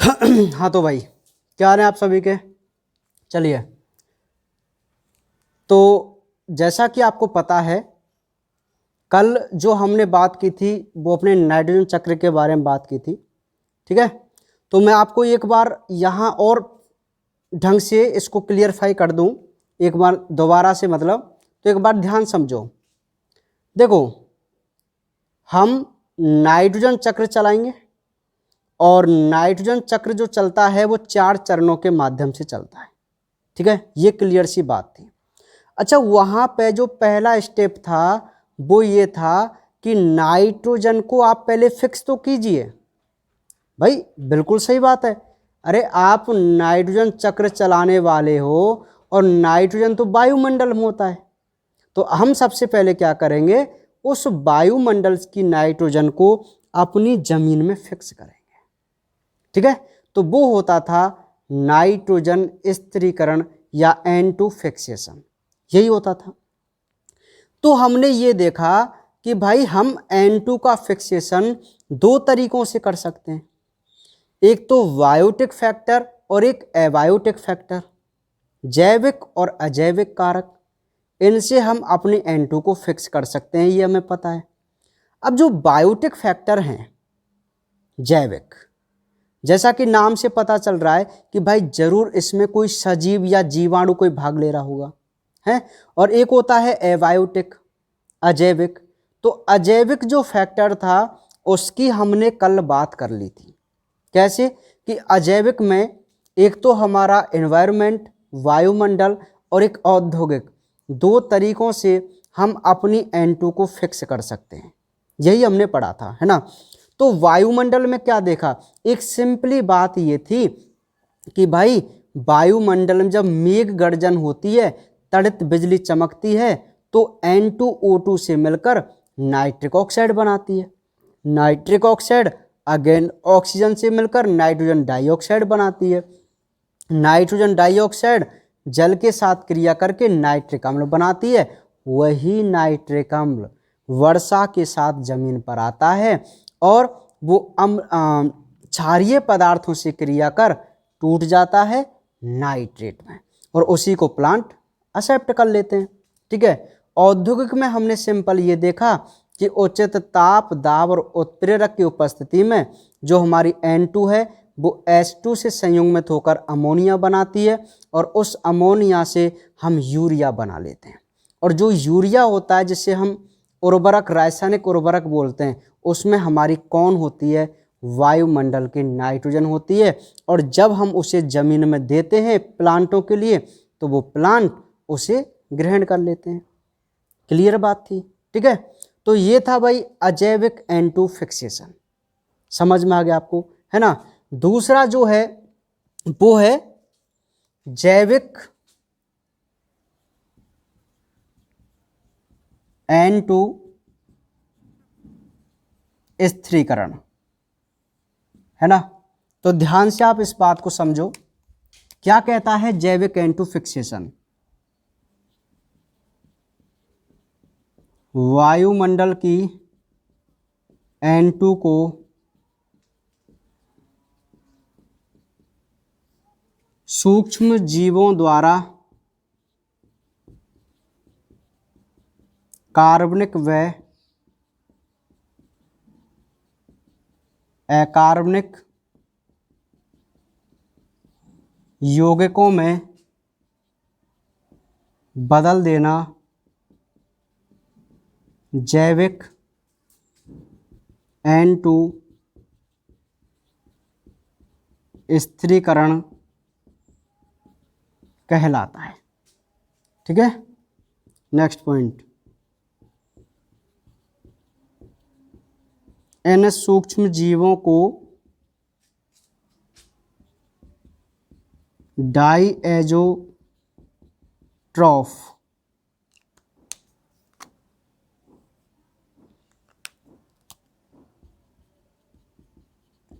हाँ तो भाई क्या हाल है आप सभी के। चलिए, तो जैसा कि आपको पता है कल जो हमने बात की थी वो अपने नाइट्रोजन चक्र के बारे में बात की थी। ठीक है, तो मैं आपको एक बार यहाँ और ढंग से इसको क्लियरफाई कर दूँ एक बार दोबारा से, मतलब तो एक बार ध्यान समझो। देखो, हम नाइट्रोजन चक्र चलाएंगे और नाइट्रोजन चक्र जो चलता है वो 4 चरणों के माध्यम से चलता है। ठीक है, ये क्लियर सी बात थी। अच्छा, वहाँ पे जो पहला स्टेप था वो ये था कि नाइट्रोजन को आप पहले फिक्स तो कीजिए। भाई बिल्कुल सही बात है। अरे आप नाइट्रोजन चक्र चलाने वाले हो और नाइट्रोजन तो वायुमंडल में होता है, तो हम सबसे पहले क्या करेंगे, उस वायुमंडल की नाइट्रोजन को अपनी जमीन में फिक्स करेंगे। ठीक है, तो वो होता था नाइट्रोजन स्थिरीकरण या N2 फिक्सेशन, यही होता था। तो हमने ये देखा कि भाई हम N2 का फिक्सेशन 2 तरीकों से कर सकते हैं, एक तो बायोटिक फैक्टर और एक एबायोटिक फैक्टर, जैविक और अजैविक कारक। इनसे हम अपने N2 को फिक्स कर सकते हैं, ये हमें पता है। अब जो बायोटिक फैक्टर हैं, जैविक, जैसा कि नाम से पता चल रहा है कि भाई जरूर इसमें कोई सजीव या जीवाणु कोई भाग ले रहा होगा है। और एक होता है एबायोटिक, अजैविक। तो अजैविक जो फैक्टर था उसकी हमने कल बात कर ली थी। कैसे कि अजैविक में एक तो हमारा एनवायरनमेंट, वायुमंडल, और एक औद्योगिक, 2 तरीकों से हम अपनी N2 को फिक्स कर सकते हैं, यही हमने पढ़ा था, है ना। तो वायुमंडल में क्या देखा, एक सिंपली बात ये थी कि भाई वायुमंडल में जब मेघ गर्जन होती है, तड़ित बिजली चमकती है, तो N2O2 से मिलकर नाइट्रिक ऑक्साइड बनाती है। नाइट्रिक ऑक्साइड अगेन ऑक्सीजन से मिलकर नाइट्रोजन डाइऑक्साइड बनाती है। नाइट्रोजन डाइऑक्साइड जल के साथ क्रिया करके नाइट्रिक अम्ल बनाती है। वही नाइट्रिक अम्ल वर्षा के साथ जमीन पर आता है और वो क्षारीय पदार्थों से क्रिया कर टूट जाता है नाइट्रेट में, और उसी को प्लांट एक्सेप्ट कर लेते हैं। ठीक है, औद्योगिक में हमने सिंपल ये देखा कि उचित ताप, दाब और उत्प्रेरक की उपस्थिति में जो हमारी N2 है वो H2 से संयुग्मित होकर अमोनिया बनाती है, और उस अमोनिया से हम यूरिया बना लेते हैं। और जो यूरिया होता है जिसे हम उर्वरक, रासायनिक उर्वरक बोलते हैं, उसमें हमारी कौन होती है, वायुमंडल की नाइट्रोजन होती है। और जब हम उसे जमीन में देते हैं प्लांटों के लिए, तो वो प्लांट उसे ग्रहण कर लेते हैं। क्लियर बात थी। ठीक है, तो ये था भाई अजैविक N2 फिक्सेशन, समझ में आ गया आपको, है ना। दूसरा जो है वो है जैविक N2 स्थिरीकरण, है ना। तो ध्यान से आप इस बात को समझो, क्या कहता है जैविक N2 फिक्सेशन। वायुमंडल की N2 को सूक्ष्म जीवों द्वारा कार्बनिक व अकार्बनिक यौगिकों में बदल देना जैविक N2 स्थिरीकरण कहलाता है। ठीक है, नेक्स्ट पॉइंट, इन सूक्ष्म जीवों को डाइएज़ोट्रॉफ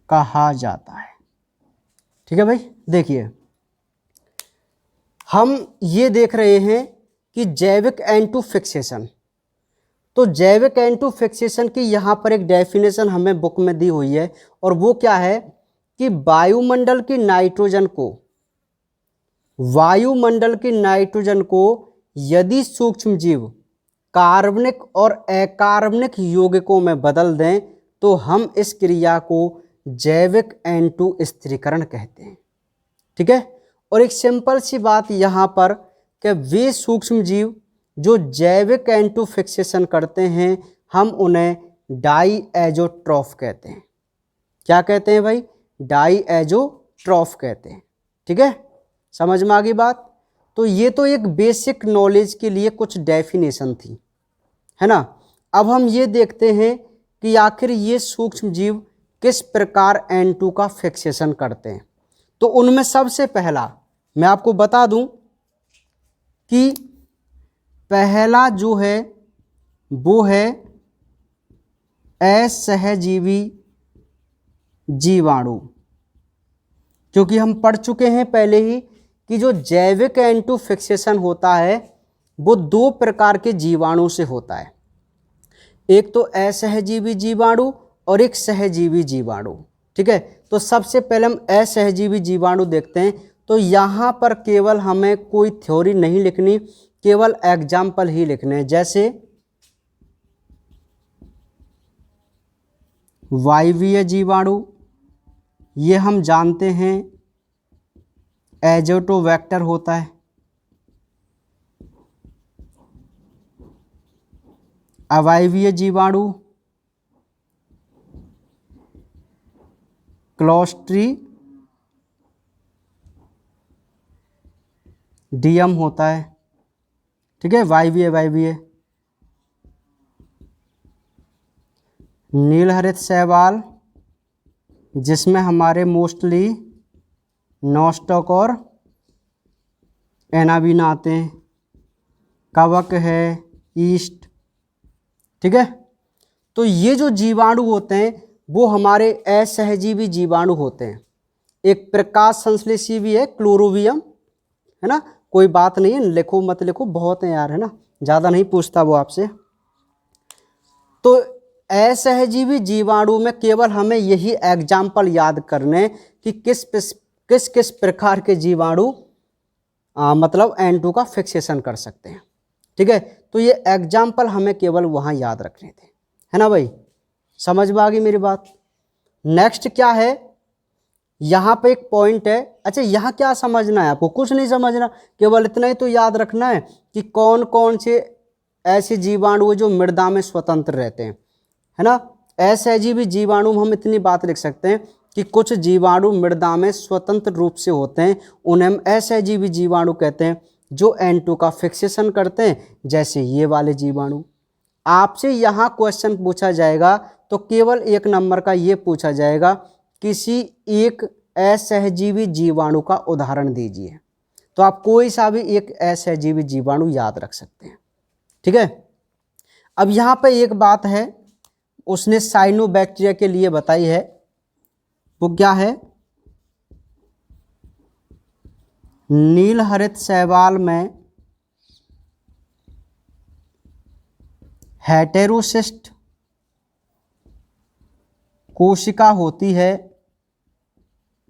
कहा जाता है। ठीक है भाई, देखिए हम ये देख रहे हैं कि जैविक N2 फिक्सेशन, तो जैविक N2 फिक्सेशन की यहाँ पर एक डेफिनेशन हमें बुक में दी हुई है, और वो क्या है कि वायुमंडल की नाइट्रोजन को यदि सूक्ष्म जीव कार्बनिक और अकार्बनिक यौगिकों में बदल दें तो हम इस क्रिया को जैविक N2 स्थिरीकरण कहते हैं। ठीक है, और एक सिंपल सी बात यहाँ पर कि वे सूक्ष्म जीव जो जैविक N2 फिक्सेशन करते हैं हम उन्हें डाईएजोट्रॉफ कहते हैं। क्या कहते हैं भाई? डाईएजोट्रॉफ कहते हैं। ठीक है, समझ में आ गई बात? तो ये तो एक बेसिक नॉलेज के लिए कुछ डेफिनेशन थी, है ना। अब हम ये देखते हैं कि आखिर ये सूक्ष्म जीव किस प्रकार N2 का फिक्सेशन करते हैं। तो उनमें सबसे पहला मैं आपको बता दूं कि पहला जो है वो है असहजीवी जीवाणु, क्योंकि हम पढ़ चुके हैं पहले ही कि जो जैविक N2 फिक्सेशन होता है वो दो प्रकार के जीवाणु से होता है, एक तो असहजीवी जीवाणु और एक सहजीवी जीवाणु। ठीक है, तो सबसे पहले हम असहजीवी जीवाणु देखते हैं। तो यहाँ पर केवल हमें कोई थ्योरी नहीं लिखनी, केवल एग्जाम्पल ही लिखने हैं। जैसे वायवीय जीवाणु, ये हम जानते हैं एजोटोबैक्टर होता है। अवायवीय जीवाणु क्लोस्ट्रीडियम होता है। ठीक है, वायवीय नीलहरित शैवाल, जिसमें हमारे मोस्टली नॉस्टॉक और एनाबीना आते हैं। कवक है, ईस्ट। ठीक है, तो ये जो जीवाणु होते हैं वो हमारे असहजीवी जीवाणु होते हैं। एक प्रकाश संश्लेषी भी है, क्लोरोवियम, है ना। कोई बात नहीं है, लिखो मत लिखो, बहुत है यार, है ना, ज़्यादा नहीं पूछता वो आपसे। तो असहजीवी जीवाणु में केवल हमें यही एग्जाम्पल याद करने कि किस किस प्रकार के जीवाणु मतलब N2 का फिक्सेशन कर सकते हैं। ठीक है, तो ये एग्जाम्पल हमें केवल वहाँ याद रखने थे, है ना भाई। समझ में आ गई मेरी बात? नेक्स्ट क्या है, यहाँ पे एक पॉइंट है। अच्छा, यहाँ क्या समझना है आपको? कुछ नहीं समझना, केवल इतना ही तो याद रखना है कि कौन कौन से ऐसे जीवाणु जो मृदा में स्वतंत्र रहते हैं, है ना। असहजीवी जीवाणु में हम इतनी बात लिख सकते हैं कि कुछ जीवाणु मृदा में स्वतंत्र रूप से होते हैं, उन्हें हम असहजीवी जीवाणु कहते हैं जो N2 का फिक्सेशन करते हैं, जैसे ये वाले जीवाणु। आपसे यहाँ क्वेश्चन पूछा जाएगा तो केवल एक नंबर का ये पूछा जाएगा, किसी एक असहजीवी जीवाणु का उदाहरण दीजिए। तो आप कोई सा भी एक असहजीवी जीवाणु याद रख सकते हैं। ठीक है, अब यहाँ पे एक बात है उसने साइनोबैक्टीरिया के लिए बताई है, वो क्या है? नीलहरित शैवाल में हेटेरोसिस्ट कोशिका होती है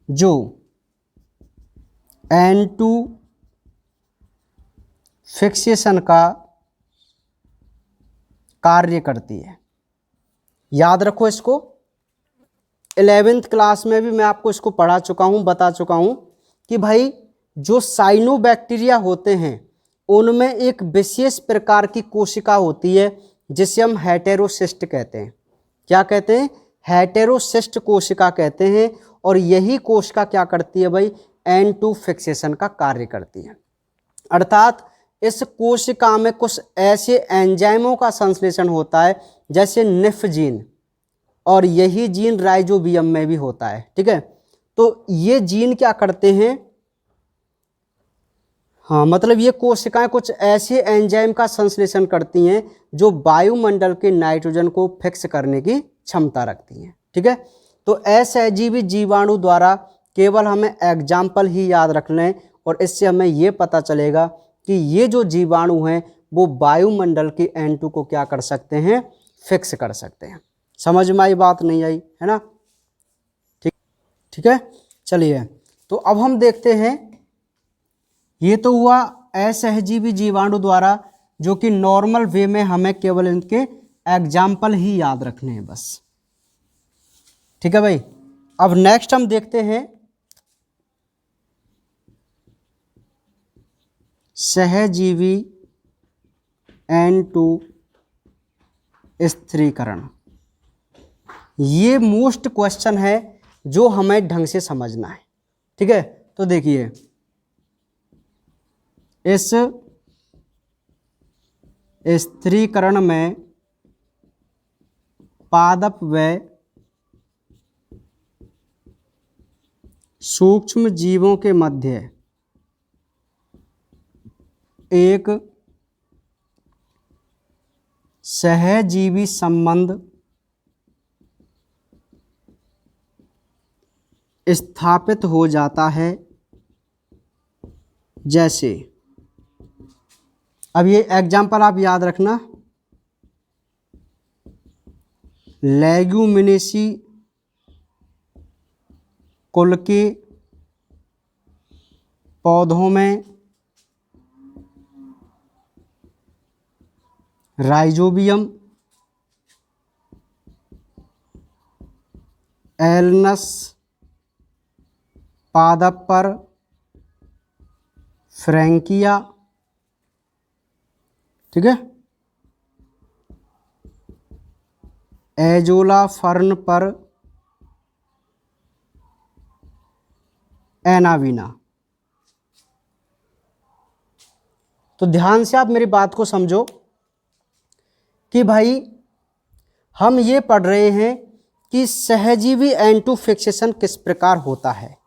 जो N2 फिक्सेशन का कार्य करती है। याद रखो इसको, 11th क्लास में भी मैं आपको इसको पढ़ा चुका हूँ, बता चुका हूँ कि भाई जो साइनोबैक्टीरिया होते हैं उनमें एक विशेष प्रकार की कोशिका होती है जिसे हम हेटेरोसिस्ट कहते हैं। क्या कहते हैं? हेटेरोसिस्ट कोशिका कहते हैं। और यही कोशिका क्या करती है भाई? N2 फिक्सेशन का कार्य करती है। अर्थात इस कोशिका में कुछ ऐसे एंजाइमों का संश्लेषण होता है जैसे निफ जीन, और यही जीन राइजोबियम में भी होता है। ठीक है, तो ये जीन क्या करते हैं? हाँ, मतलब ये कोशिकाएं कुछ ऐसे एंजाइम का संश्लेषण करती हैं जो वायुमंडल के नाइट्रोजन को फिक्स करने की क्षमता रखती हैं। ठीक है, तो असहजीवी जीवाणु द्वारा केवल हमें एग्जाम्पल ही याद रख लें और इससे हमें ये पता चलेगा कि ये जो जीवाणु हैं वो वायुमंडल के N2 को क्या कर सकते हैं? फिक्स कर सकते हैं। समझ में आई बात? नहीं आई, है ना? ठीक। ठीक है, चलिए तो अब हम देखते हैं, ये तो हुआ असहजीवी जीवाणु द्वारा, जो कि नॉर्मल वे में हमें केवल इनके एग्जाम्पल ही याद रखने हैं बस। ठीक है भाई, अब नेक्स्ट हम देखते हैं सहजीवी N2 स्थिरीकरण। ये मोस्ट क्वेश्चन है जो हमें ढंग से समझना है। ठीक है, तो देखिए, इस स्थिरीकरण में पादप व सूक्ष्म जीवों के मध्य एक सहजीवी संबंध स्थापित हो जाता है। जैसे, अब ये एग्जाम्पल आप याद रखना, लेग्यूमिनेसी कुल के पौधों में राइजोबियम, एलनस पादप पर फ्रैंकिया, ठीक है, एजोला फर्न पर एनावीना। तो ध्यान से आप मेरी बात को समझो कि भाई हम ये पढ़ रहे हैं कि सहजीवी N2 फिक्सेशन किस प्रकार होता है।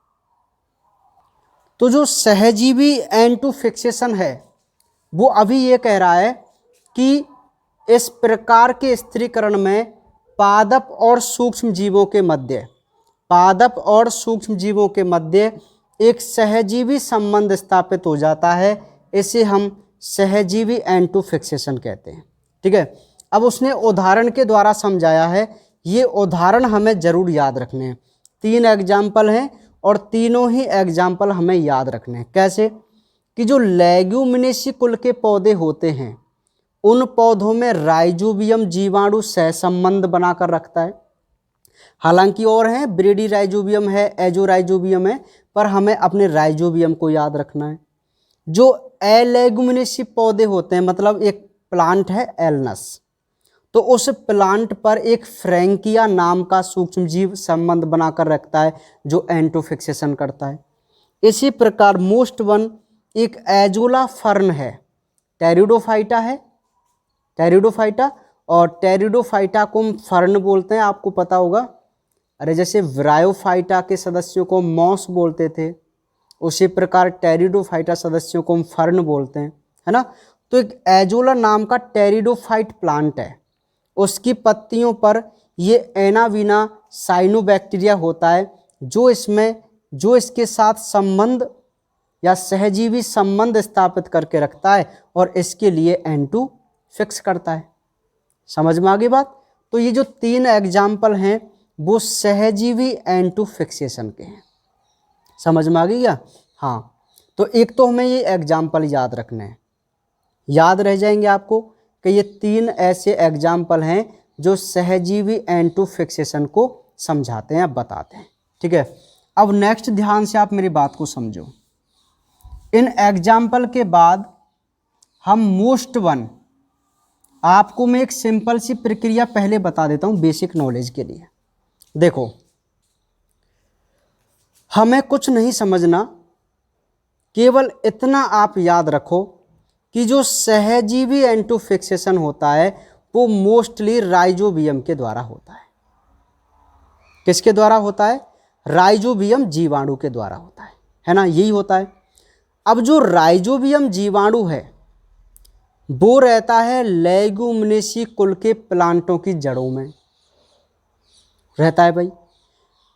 तो जो सहजीवी N2 फिक्सेशन है वो अभी ये कह रहा है कि इस प्रकार के स्थिरीकरण में पादप और सूक्ष्म जीवों के मध्य, पादप और सूक्ष्म जीवों के मध्य एक सहजीवी संबंध स्थापित हो जाता है। इसे हम सहजीवी N2 फिक्सेशन कहते हैं। ठीक है, अब उसने उदाहरण के द्वारा समझाया है, ये उदाहरण हमें जरूर याद रखने हैं। 3 एग्जाम्पल हैं और तीनों ही एग्जाम्पल हमें याद रखने हैं। कैसे कि जो लेग्यूमिनेसी कुल के पौधे होते हैं उन पौधों में राइजोबियम जीवाणु सहसंबंध बनाकर रखता है। हालांकि और हैं, ब्रेडी राइजोबियम है, एजो राइजोबियम है, पर हमें अपने राइजोबियम को याद रखना है। जो एलेग्यूमिनेसी पौधे होते हैं, मतलब एक प्लांट है एलनस, तो उस प्लांट पर एक फ्रैंकिया नाम का सूक्ष्म जीव संबंध बनाकर रखता है जो N2 फिक्सेशन करता है। इसी प्रकार मोस्ट वन एक एजोला फर्न है, टेरिडोफाइटा है, टेरिडोफाइटा, और टेरिडोफाइटा को हम फर्न बोलते हैं, आपको पता होगा। अरे जैसे ब्रायोफाइटा के सदस्यों को मॉस बोलते थे, उसी प्रकार टेरिडोफाइटा सदस्यों को हम फर्न बोलते हैं, है ना। तो एक एजोला नाम का टेरिडोफाइट प्लांट है, उसकी पत्तियों पर ये एनावीना साइनोबैक्टीरिया होता है जो इसके साथ संबंध या सहजीवी संबंध स्थापित करके रखता है और इसके लिए N2 फिक्स करता है। समझ में आ गई बात। तो ये जो 3 एग्जाम्पल हैं वो सहजीवी N2 फिक्सेशन के हैं। समझ में आ गई क्या? हाँ, तो एक तो हमें ये एग्जाम्पल याद रखने हैं, याद रह जाएंगे आपको कि ये 3 ऐसे एग्जाम्पल हैं जो सहजीवी N2 फिक्सेशन को समझाते हैं, बताते हैं। ठीक है, अब नेक्स्ट ध्यान से आप मेरी बात को समझो। इन एग्जाम्पल के बाद हम मोस्ट वन, आपको मैं एक सिंपल सी प्रक्रिया पहले बता देता हूँ बेसिक नॉलेज के लिए। देखो, हमें कुछ नहीं समझना, केवल इतना आप याद रखो कि जो सहजीवी N2 फिक्सेशन होता है वो मोस्टली राइजोबियम के द्वारा होता है। किसके द्वारा होता है? राइजोबियम जीवाणु के द्वारा होता है ना, यही होता है। अब जो राइजोबियम जीवाणु है वो रहता है लेग्यूमिनेसी कुल के प्लांटों की जड़ों में रहता है भाई।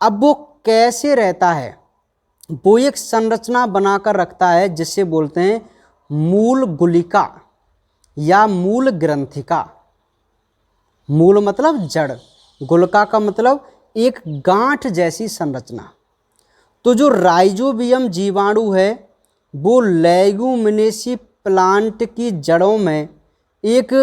अब वो कैसे रहता है? वो एक संरचना बनाकर रखता है जिसे बोलते हैं मूल गुलिका या मूल ग्रंथिका। मूल मतलब जड़, गुलिका का मतलब एक गांठ जैसी संरचना, तो जो राइजोबियम जीवाणु है वो लेग्यूमिनेसी प्लांट की जड़ों में एक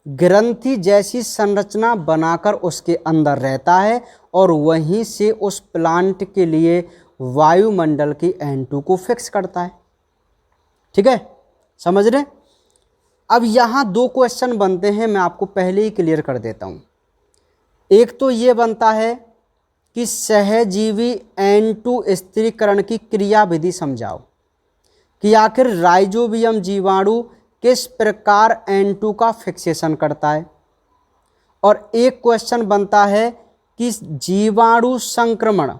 ग्रंथि जैसी संरचना बनाकर उसके अंदर रहता है और वहीं से उस प्लांट के लिए वायुमंडल की N2 को फिक्स करता है। ठीक है, समझ रहे? अब यहाँ दो क्वेश्चन बनते हैं, मैं आपको पहले ही क्लियर कर देता हूँ। एक तो ये बनता है कि सहजीवी N2 स्थिरीकरण की क्रिया विधि समझाओ कि आखिर राइजोबियम जीवाणु किस प्रकार N2 का फिक्सेशन करता है। और एक क्वेश्चन बनता है कि जीवाणु संक्रमण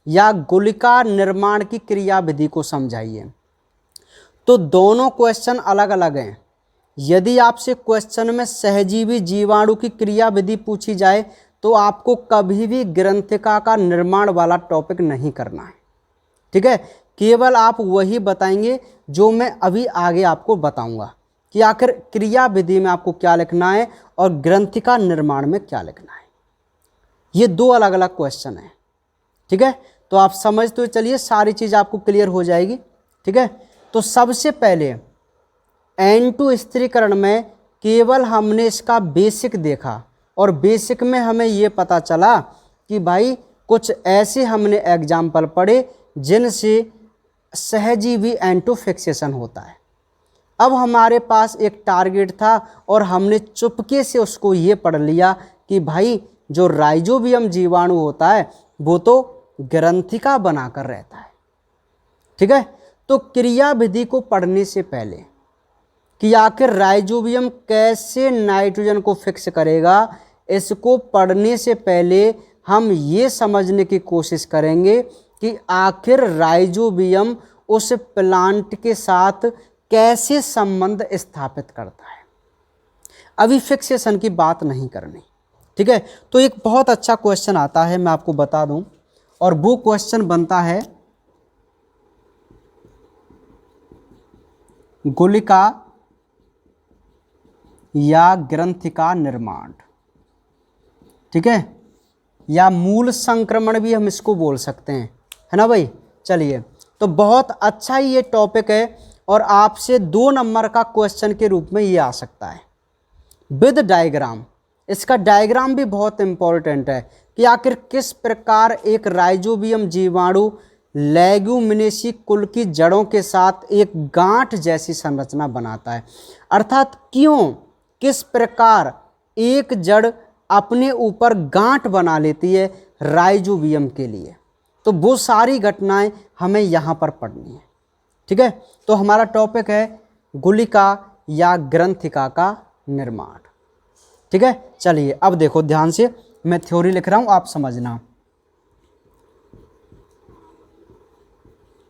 या गुलिका निर्माण की क्रिया विधि को समझाइए। तो दोनों क्वेश्चन अलग अलग हैं। यदि आपसे क्वेश्चन में सहजीवी जीवाणु की क्रिया विधि पूछी जाए तो आपको कभी भी ग्रंथिका का निर्माण वाला टॉपिक नहीं करना है। ठीक है, केवल आप वही बताएंगे जो मैं अभी आगे आपको बताऊंगा कि आखिर क्रिया विधि में आपको क्या लिखना है और ग्रंथिका निर्माण में क्या लिखना है। ये दो अलग अलग क्वेश्चन हैं। ठीक है, तो आप समझ तो चलिए, सारी चीज़ आपको क्लियर हो जाएगी। ठीक है, तो सबसे पहले N2 स्थिरीकरण में केवल हमने इसका बेसिक देखा और बेसिक में हमें ये पता चला कि भाई कुछ ऐसे हमने एग्जाम्पल पढ़े जिनसे सहजीवी N2 फिक्सेशन होता है। अब हमारे पास एक टारगेट था और हमने चुपके से उसको ये पढ़ लिया कि भाई जो राइजोबियम जीवाणु होता है वो तो ग्रंथिका बनाकर रहता है। ठीक है, तो क्रिया विधि को पढ़ने से पहले कि आखिर राइजोबियम कैसे नाइट्रोजन को फिक्स करेगा, इसको पढ़ने से पहले हम ये समझने की कोशिश करेंगे कि आखिर राइजोबियम उस प्लांट के साथ कैसे संबंध स्थापित करता है। अभी फिक्सेशन की बात नहीं करनी। ठीक है, तो एक बहुत अच्छा क्वेश्चन आता है, मैं आपको बता दूं, और वो क्वेश्चन बनता है गुलिका या ग्रंथिका निर्माण। ठीक है, या मूल संक्रमण भी हम इसको बोल सकते हैं, है ना भाई। चलिए, तो बहुत अच्छा ही ये टॉपिक है और आपसे 2 नंबर का क्वेश्चन के रूप में ये आ सकता है विद डायग्राम। इसका डायग्राम भी बहुत इंपॉर्टेंट है कि आखिर किस प्रकार एक राइजोबियम जीवाणु लेग्यूमिनेसी कुल की जड़ों के साथ एक गांठ जैसी संरचना बनाता है, अर्थात क्यों, किस प्रकार एक जड़ अपने ऊपर गांठ बना लेती है राइजोबियम के लिए। तो वो सारी घटनाएं हमें यहाँ पर पढ़नी है। ठीक है, तो हमारा टॉपिक है गुलिका या ग्रंथिका का निर्माण। ठीक है, चलिए अब देखो ध्यान से, मैं थ्योरी लिख रहा हूं, आप समझना।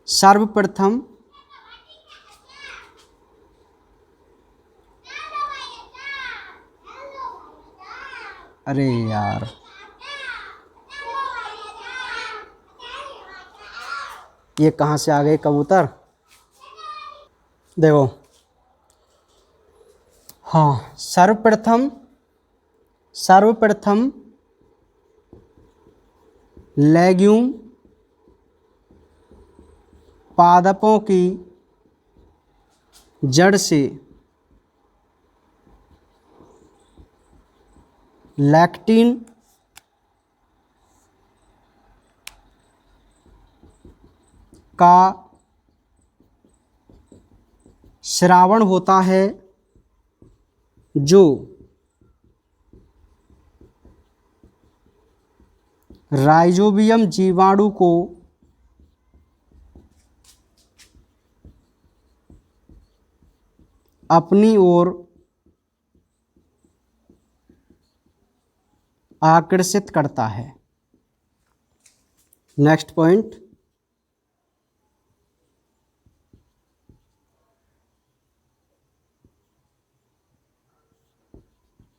सर्वप्रथम अरे यार, ये कहाँ से आ गए कबूतर। देखो, हाँ, सर्वप्रथम लेग्यूम पादपों की जड़ से लैक्टिन का स्रावण होता है जो राइजोबियम जीवाणु को अपनी ओर आकर्षित करता है। नेक्स्ट पॉइंट,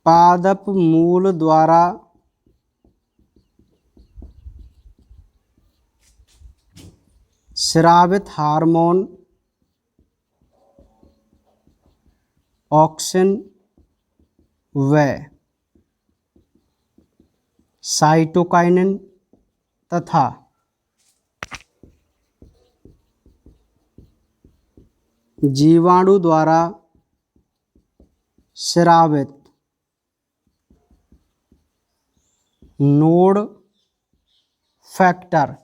पादप मूल द्वारा स्रावित हार्मोन ऑक्सिन व साइटोकाइनिन तथा जीवाणु द्वारा स्रावित नोड फैक्टर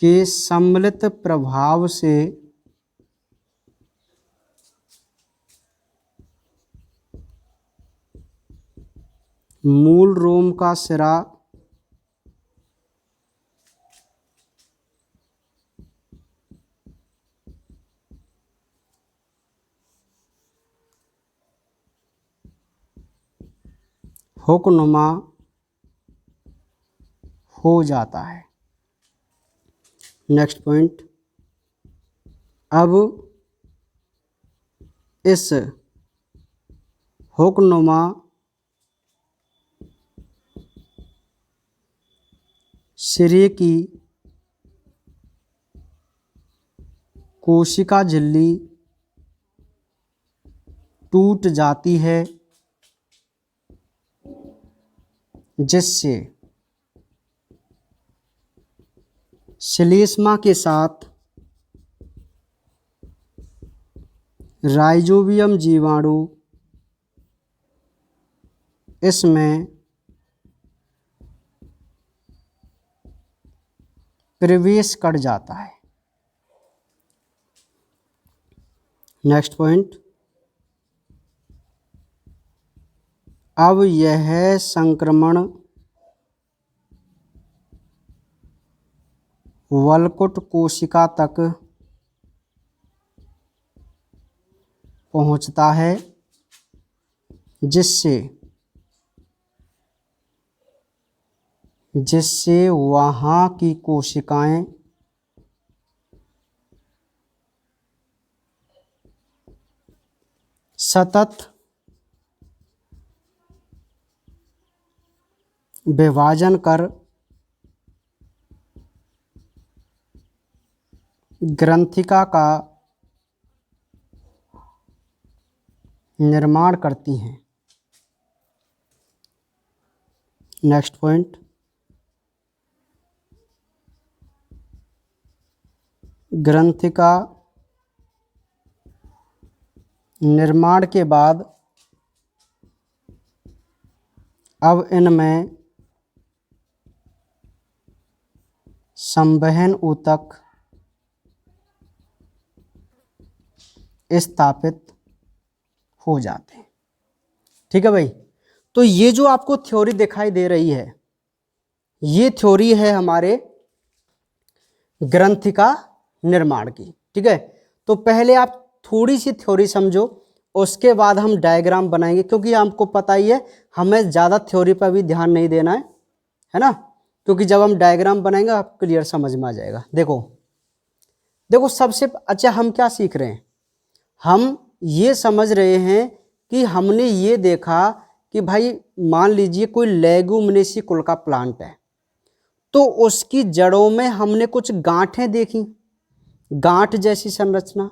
के सम्मिलित प्रभाव से मूल रोम का सिरा हुक्नुमा हो जाता है। नेक्स्ट पॉइंट, अब इस हुक्नुमा सिरे की कोशिका झिल्ली टूट जाती है, जिससे श्लेष्मा के साथ राइजोबियम जीवाणु इसमें प्रवेश कर जाता है। नेक्स्ट पॉइंट, अब यह संक्रमण वलकुट कोशिका तक पहुंचता है, जिससे वहाँ की कोशिकाएं सतत विभाजन कर ग्रंथिका का निर्माण करती हैं। नेक्स्ट पॉइंट, ग्रंथिका निर्माण के बाद अब इनमें संवहन ऊतक स्थापित हो जाते हैं। ठीक है भाई, तो ये जो आपको थ्योरी दिखाई दे रही है, ये थ्योरी है हमारे ग्रंथिका निर्माण की। ठीक है, तो पहले आप थोड़ी सी थ्योरी समझो, उसके बाद हम डायग्राम बनाएंगे, क्योंकि हमको पता ही है हमें ज़्यादा थ्योरी पर भी ध्यान नहीं देना है ना, क्योंकि जब हम डायग्राम बनाएंगे आप क्लियर समझ में आ जाएगा। देखो सबसे अच्छा हम क्या सीख रहे हैं, हम ये समझ रहे हैं कि हमने ये देखा कि भाई मान लीजिए कोई लेगुमिनेसी कुल का प्लांट है, तो उसकी जड़ों में हमने कुछ गांठें देखी, गांठ जैसी संरचना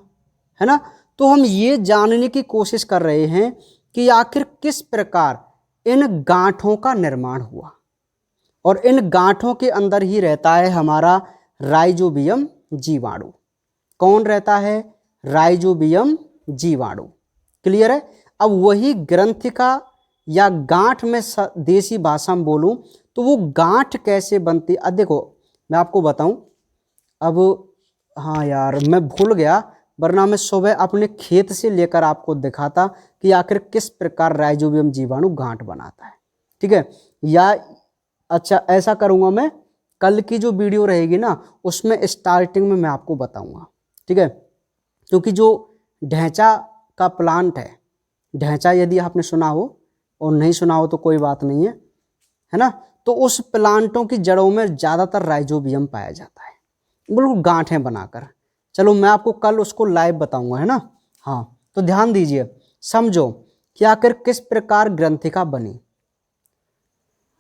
है ना। तो हम ये जानने की कोशिश कर रहे हैं कि आखिर किस प्रकार इन गांठों का निर्माण हुआ, और इन गांठों के अंदर ही रहता है हमारा राइजोबियम जीवाणु। कौन रहता है? राइजोबियम जीवाणु। क्लियर है? अब वही ग्रंथिका या गांठ में देसी भाषा में बोलूं तो वो गांठ कैसे बनती, अब देखो मैं आपको बताऊं। अब हाँ यार मैं भूल गया, वरना मैं सुबह अपने खेत से लेकर आपको दिखाता कि आखिर किस प्रकार राइजोबियम जीवाणु गांठ बनाता है। ठीक है, या अच्छा ऐसा करूंगा, मैं कल की जो वीडियो रहेगी ना उसमें स्टार्टिंग में मैं आपको बताऊंगा। ठीक है, क्योंकि जो ढैंचा का प्लांट है, ढैंचा यदि आपने सुना हो और नहीं सुना हो तो कोई बात नहीं है ना, तो उस प्लांटों की जड़ों में ज़्यादातर राइजोबियम पाया जाता है, बिल्कुल गांठें बनाकर। चलो मैं आपको कल उसको लाइव बताऊंगा, है ना। हाँ तो ध्यान दीजिए, समझो कि आखिर किस प्रकार ग्रंथिका बनी।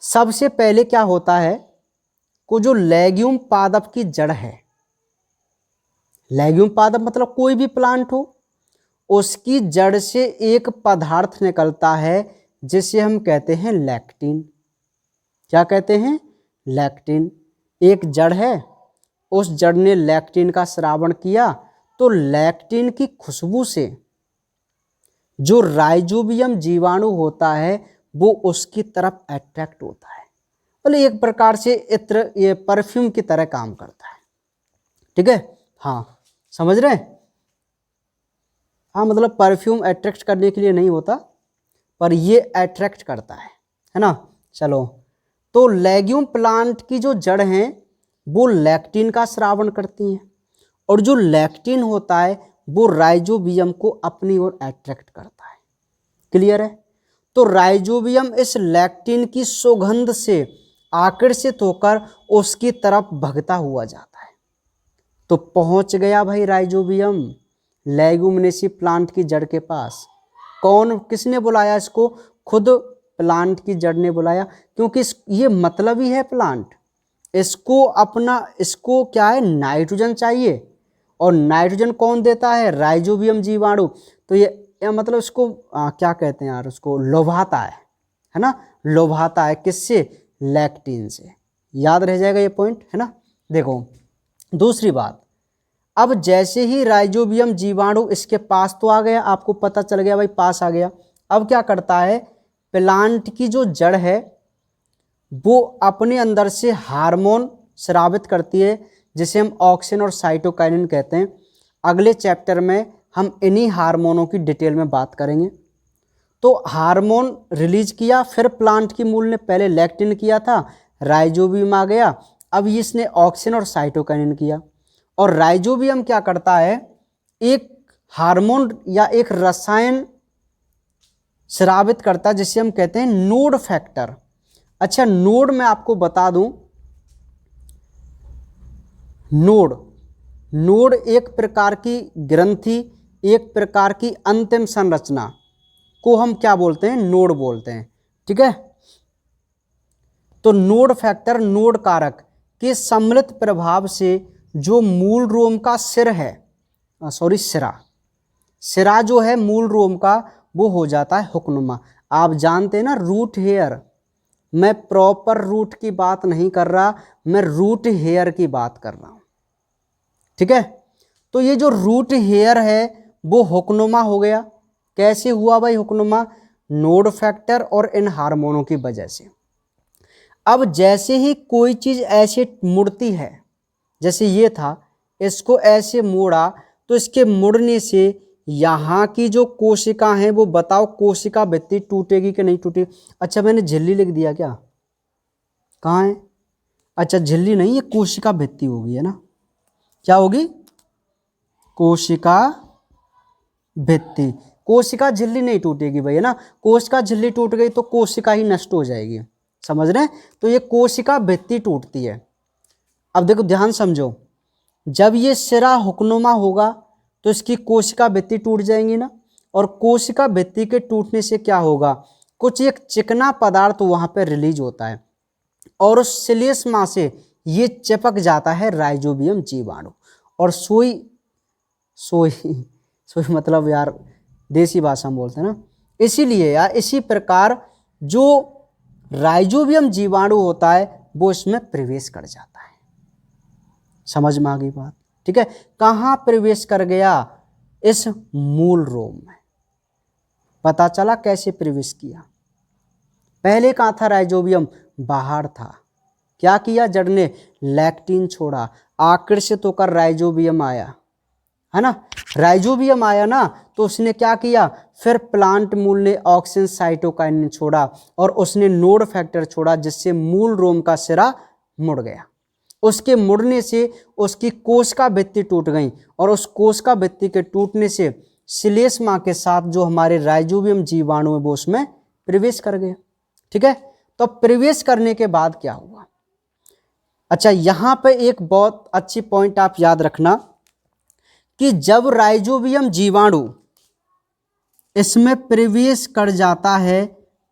सबसे पहले क्या होता है, को जो लेग्यूम पादप की जड़ है, लेग्यूम पादप मतलब कोई भी प्लांट हो, उसकी जड़ से एक पदार्थ निकलता है जिसे हम कहते हैं लैक्टिन। क्या कहते हैं? लैक्टिन। एक जड़ है, उस जड़ ने लैक्टिन का स्रावन किया तो लैक्टिन की खुशबू से जो राइजोबियम जीवाणु होता है वो उसकी तरफ अट्रैक्ट होता है। बोले एक प्रकार से इत्र, ये परफ्यूम की तरह काम करता है। ठीक है, हाँ समझ रहे हैं। हाँ मतलब परफ्यूम अट्रैक्ट करने के लिए नहीं होता, पर ये अट्रैक्ट करता है ना। चलो, तो लेग्यूम प्लांट की जो जड़ हैं वो लैक्टिन का स्रावन करती हैं, और जो लैक्टिन होता है वो राइजोबियम को अपनी ओर अट्रैक्ट करता है। क्लियर है। तो राइजोबियम इस लैक्टिन की सुगंध से आकर्षित होकर उसकी तरफ भगता हुआ जाता है। तो पहुंच गया भाई राइजोबियम लेग्यूमिनेसी प्लांट की जड़ के पास। कौन, किसने बुलाया इसको? खुद प्लांट की जड़ ने बुलाया, क्योंकि ये मतलब ही है प्लांट, इसको क्या है, नाइट्रोजन चाहिए, और नाइट्रोजन कौन देता है? राइजोबियम जीवाणु। तो ये मतलब इसको क्या कहते हैं यार, उसको लोभाता है ना, लोभाता है किससे? लैक्टिन से। याद रह जाएगा ये पॉइंट, है ना। देखो दूसरी बात, अब जैसे ही राइजोबियम जीवाणु इसके पास तो आ गया, आपको पता चल गया भाई पास आ गया। अब क्या करता है, प्लांट की जो जड़ है वो अपने अंदर से हार्मोन स्रावित करती है, जिसे हम ऑक्सिन और साइटोकाइनिन कहते हैं। अगले चैप्टर में हम इन्हीं हार्मोनों की डिटेल में बात करेंगे। तो हार्मोन रिलीज किया, फिर प्लांट की मूल ने पहले लैक्टिन किया था, राइजोबियम आ गया, अब इसने ऑक्सिन और साइटोकाइनिन किया। और राइजोबियम क्या करता है, एक हार्मोन या एक रसायन स्रावित करता है जिसे हम कहते हैं नोड फैक्टर। अच्छा, नोड मैं आपको बता दूं, नोड एक प्रकार की ग्रंथि, एक प्रकार की अंतिम संरचना को हम क्या बोलते हैं? नोड बोलते हैं। ठीक है, तो नोड फैक्टर, नोड कारक के सम्मिलित प्रभाव से जो मूल रोम का सिर है, सिरा जो है मूल रोम का, वो हो जाता है हुक्नुमा। आप जानते हैं ना रूट हेयर, मैं प्रॉपर रूट की बात नहीं कर रहा, मैं रूट हेयर की बात कर रहा हूं। ठीक है, तो ये जो रूट हेयर है वो हुक्नुमा हो गया। कैसे हुआ भाई हुक्नुमा? नोड फैक्टर और इन हार्मोनों की वजह से। अब जैसे ही कोई चीज ऐसे मुड़ती है, जैसे ये था, इसको ऐसे मोड़ा, तो इसके मुड़ने से यहाँ की जो कोशिका है वो बताओ कोशिका भित्ति टूटेगी कि नहीं टूटेगी? अच्छा मैंने झिल्ली लिख दिया क्या? कहाँ है? अच्छा झिल्ली नहीं, ये कोशिका भित्ति होगी, है ना। क्या होगी? कोशिका भित्ति। कोशिका झिल्ली नहीं टूटेगी भाई, है ना। कोशिका झिल्ली टूट गई तो कोशिका ही नष्ट हो जाएगी, समझ रहे हैं। तो ये कोशिका भित्ति टूटती है। अब देखो ध्यान समझो, जब ये सिरा हुक्नुमा होगा तो इसकी कोशिका भित्ति टूट जाएंगी ना, और कोशिका भित्ति के टूटने से क्या होगा, कुछ एक चिकना पदार्थ वहां पर रिलीज होता है, और उस श्लेष्मा से ये चिपक जाता है राइजोबियम जीवाणु, और सोई मतलब यार देसी भाषा में बोलते हैं ना, इसीलिए यार इसी प्रकार जो राइजोबियम जीवाणु होता है वो इसमें प्रवेश कर जाता है। समझ में आ गई बात? ठीक है, कहाँ प्रवेश कर गया? इस मूल रोम में। पता चला कैसे प्रवेश किया? पहले कहाँ था राइजोबियम? बाहर था। क्या किया? जड़ ने लैक्टिन छोड़ा, आकर्षित होकर राइजोबियम आया, है ना। राइजोबियम आया ना, तो उसने क्या किया, फिर प्लांट मूल ने ऑक्सिन साइटोकाइनिन छोड़ा, और उसने नोड फैक्टर छोड़ा, जिससे मूल रोम का सिरा मुड़ गया। उसके मुड़ने से उसकी कोशिका भित्ति टूट गई, और उस कोशिका भित्ति के टूटने से श्लेष्मा के साथ जो हमारे राइजोबियम जीवाणु है वो उसमें प्रवेश कर गए। ठीक है, तो प्रवेश करने के बाद क्या हुआ? अच्छा यहां पे एक बहुत अच्छी पॉइंट आप याद रखना कि जब राइजोबियम जीवाणु इसमें प्रवेश कर जाता है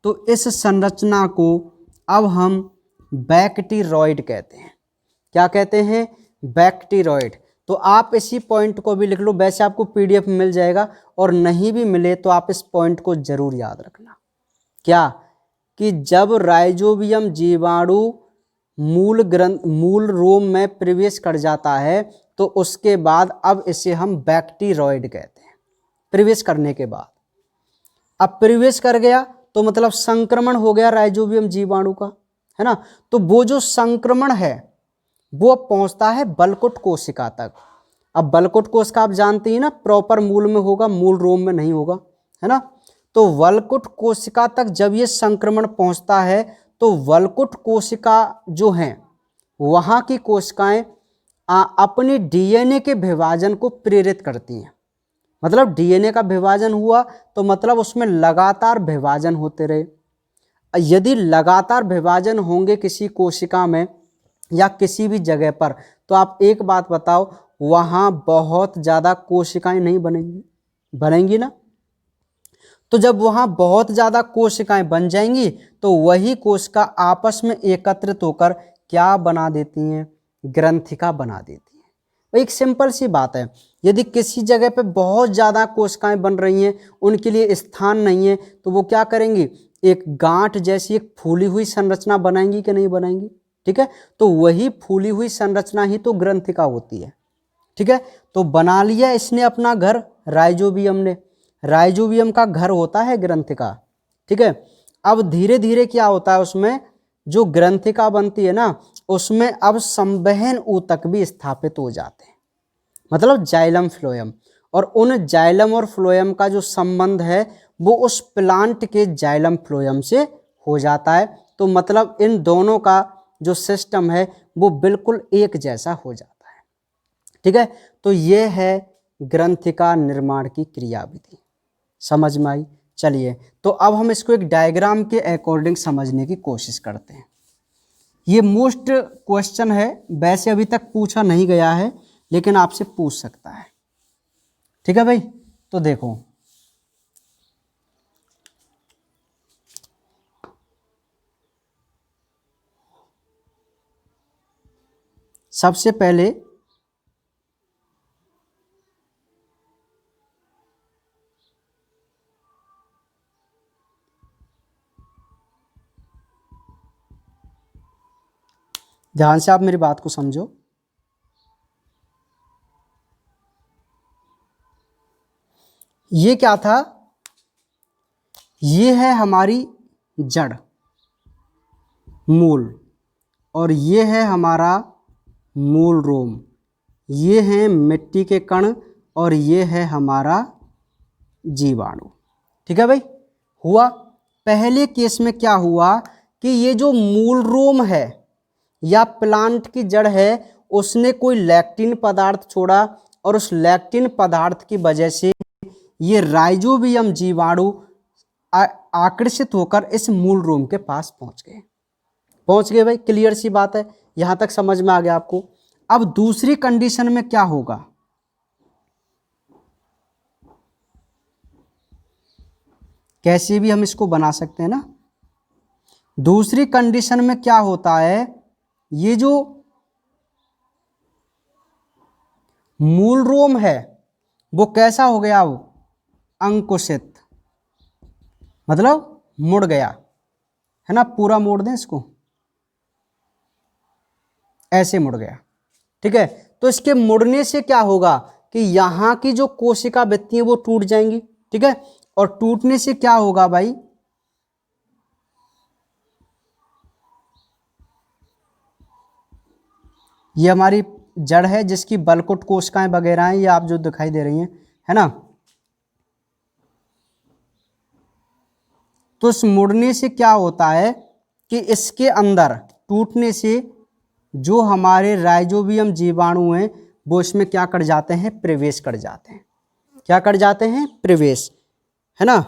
तो इस संरचना को अब हम बैक्टीरॉइड कहते हैं। क्या कहते हैं? बैक्टीरॉइड। तो आप इसी पॉइंट को भी लिख लो, वैसे आपको पीडीएफ मिल जाएगा, और नहीं भी मिले तो आप इस पॉइंट को जरूर याद रखना। क्या? कि जब राइजोबियम जीवाणु मूल रोम में प्रवेश कर जाता है तो उसके बाद अब इसे हम बैक्टीरॉइड कहते हैं। प्रवेश करने के बाद, अब प्रवेश कर गया तो मतलब संक्रमण हो गया राइजोबियम जीवाणु का, है ना। तो वो जो संक्रमण है वो पहुंचता है बलकुट कोशिका तक। अब बलकुट कोशिका आप जानते हैं ना, प्रॉपर मूल में होगा, मूल रोम में नहीं होगा, है ना। तो वलकुट कोशिका तक जब ये संक्रमण पहुंचता है तो वलकुट कोशिका जो हैं वहाँ की कोशिकाएं अपने डीएनए के विभाजन को प्रेरित करती हैं। मतलब डीएनए का विभाजन हुआ तो मतलब उसमें लगातार विभाजन होते रहे। यदि लगातार विभाजन होंगे किसी कोशिका में या किसी भी जगह पर, तो आप एक बात बताओ, वहाँ बहुत ज़्यादा कोशिकाएं नहीं बनेंगी? बनेंगी ना। तो जब वहाँ बहुत ज़्यादा कोशिकाएं बन जाएंगी तो वही कोशिका आपस में एकत्रित होकर क्या बना देती हैं? ग्रंथिका बना देती हैं। एक सिंपल सी बात है, यदि किसी जगह पे बहुत ज़्यादा कोशिकाएं बन रही हैं, उनके लिए स्थान नहीं है, तो वो क्या करेंगी? एक गांठ जैसी एक फूली हुई संरचना बनाएंगी कि नहीं बनाएंगी? ठीक है, तो वही फूली हुई संरचना ही तो ग्रंथिका होती है। ठीक है, तो बना लिया इसने अपना घर, राइजोबियम ने। राइजोबियम का घर होता है ग्रंथिका। ठीक है, अब धीरे धीरे क्या होता है, उसमें जो ग्रंथिका बनती है ना, उसमें अब संवहन ऊतक भी स्थापित हो जाते हैं, मतलब जाइलम फ्लोएम। और उन जाइलम और फ्लोएम का जो संबंध है वो उस प्लांट के जाइलम फ्लोएम से हो जाता है। तो मतलब इन दोनों का जो सिस्टम है वो बिल्कुल एक जैसा हो जाता है। ठीक है, तो ये है ग्रंथिका निर्माण की क्रियाविधि। समझ में आई? चलिए, तो अब हम इसको एक डायग्राम के अकॉर्डिंग समझने की कोशिश करते हैं। ये मोस्ट क्वेश्चन है, वैसे अभी तक पूछा नहीं गया है लेकिन आपसे पूछ सकता है। ठीक है भाई, तो देखो, सबसे पहले ध्यान से आप मेरी बात को समझो। ये क्या था? ये है हमारी जड़, मूल, और ये है हमारा मूल रोम। ये है मिट्टी के कण और ये है हमारा जीवाणु। ठीक है भाई, हुआ। पहले केस में क्या हुआ कि ये जो मूल रोम है या प्लांट की जड़ है, उसने कोई लैक्टिन पदार्थ छोड़ा और उस लैक्टिन पदार्थ की वजह से ये राइजोबियम जीवाणु आकर्षित होकर इस मूल रोम के पास पहुंच गए भाई। क्लियर सी बात है, यहां तक समझ में आ गया आपको। अब दूसरी कंडीशन में क्या होगा? कैसे भी हम इसको बना सकते हैं ना। दूसरी कंडीशन में क्या होता है, ये जो मूल रोम है वो कैसा हो गया? वो अंकुशित, मतलब मुड़ गया, है ना। पूरा मोड़ दें इसको, ऐसे मुड़ गया। ठीक है, तो इसके मुड़ने से क्या होगा कि यहां की जो कोशिका भित्ति है वो टूट जाएंगी। ठीक है, और टूटने से क्या होगा भाई? ये हमारी जड़ है जिसकी बलकुट कोशिकाएं वगैरह हैं, ये आप जो दिखाई दे रही हैं, है ना। तो इस मुड़ने से क्या होता है कि इसके अंदर टूटने से जो हमारे राइजोबियम जीवाणु हैं वो इसमें क्या कर जाते हैं? प्रवेश कर जाते हैं। क्या कर जाते हैं? प्रवेश, है ना।